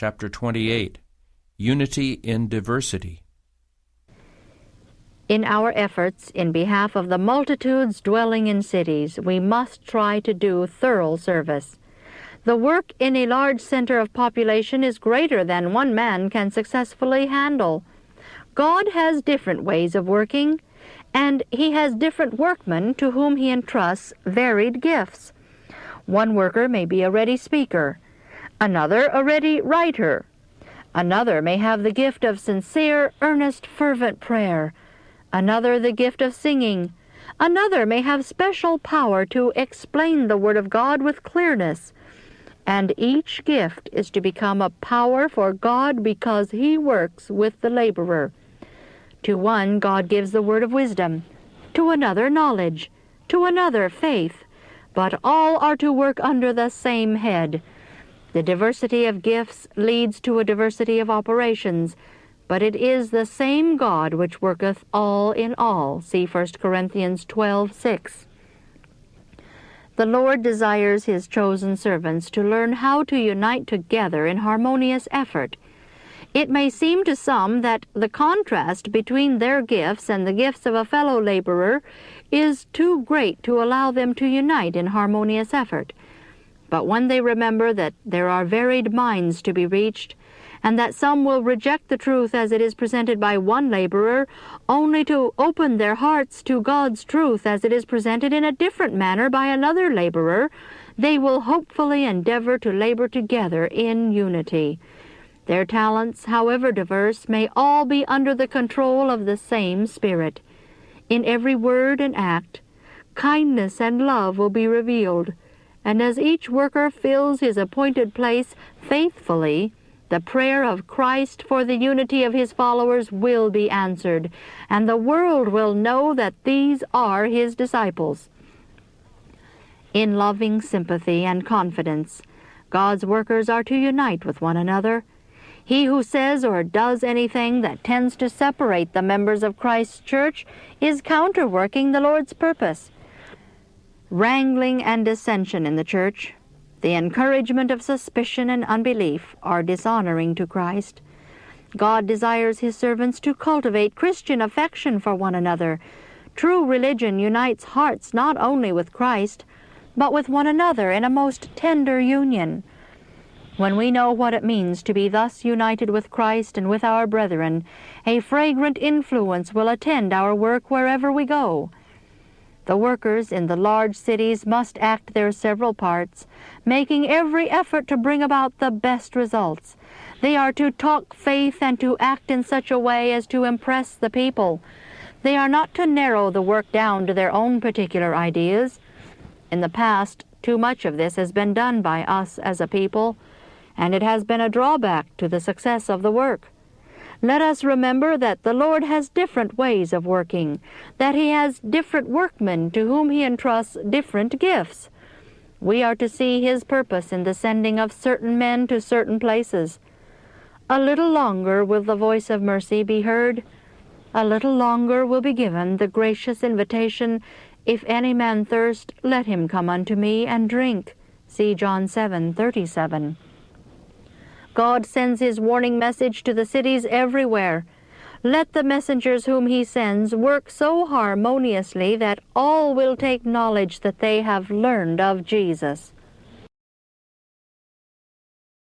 Chapter 28, Unity in Diversity. In our efforts in behalf of the multitudes dwelling in cities, we must try to do thorough service. The work in a large center of population is greater than one man can successfully handle. God has different ways of working, and He has different workmen to whom He entrusts varied gifts. One worker may be a ready speaker, another a ready writer, another may have the gift of sincere, earnest, fervent prayer, another the gift of singing, another may have special power to explain the Word of God with clearness, and each gift is to become a power for God because He works with the laborer. To one God gives the word of wisdom, to another knowledge, to another faith, but all are to work under the same head. The diversity of gifts leads to a diversity of operations, but it is the same God which worketh all in all. See 1 Corinthians 12:6. The Lord desires His chosen servants to learn how to unite together in harmonious effort. It may seem to some that the contrast between their gifts and the gifts of a fellow laborer is too great to allow them to unite in harmonious effort. But when they remember that there are varied minds to be reached, and that some will reject the truth as it is presented by one laborer, only to open their hearts to God's truth as it is presented in a different manner by another laborer, they will hopefully endeavor to labor together in unity. Their talents, however diverse, may all be under the control of the same Spirit. In every word and act, kindness and love will be revealed, and as each worker fills his appointed place faithfully, the prayer of Christ for the unity of His followers will be answered, and the world will know that these are His disciples. In loving sympathy and confidence, God's workers are to unite with one another. He who says or does anything that tends to separate the members of Christ's church is counterworking the Lord's purpose. Wrangling and dissension in the church, the encouragement of suspicion and unbelief are dishonoring to Christ. God desires His servants to cultivate Christian affection for one another. True religion unites hearts not only with Christ, but with one another in a most tender union. When we know what it means to be thus united with Christ and with our brethren, a fragrant influence will attend our work wherever we go. The workers in the large cities must act their several parts, making every effort to bring about the best results. They are to talk faith and to act in such a way as to impress the people. They are not to narrow the work down to their own particular ideas. In the past, too much of this has been done by us as a people, and it has been a drawback to the success of the work. Let us remember that the Lord has different ways of working, that He has different workmen to whom He entrusts different gifts. We are to see His purpose in the sending of certain men to certain places. A little longer will the voice of mercy be heard. A little longer will be given the gracious invitation, "If any man thirst, let him come unto me and drink." See John 7:37. God sends His warning message to the cities everywhere. Let the messengers whom He sends work so harmoniously that all will take knowledge that they have learned of Jesus.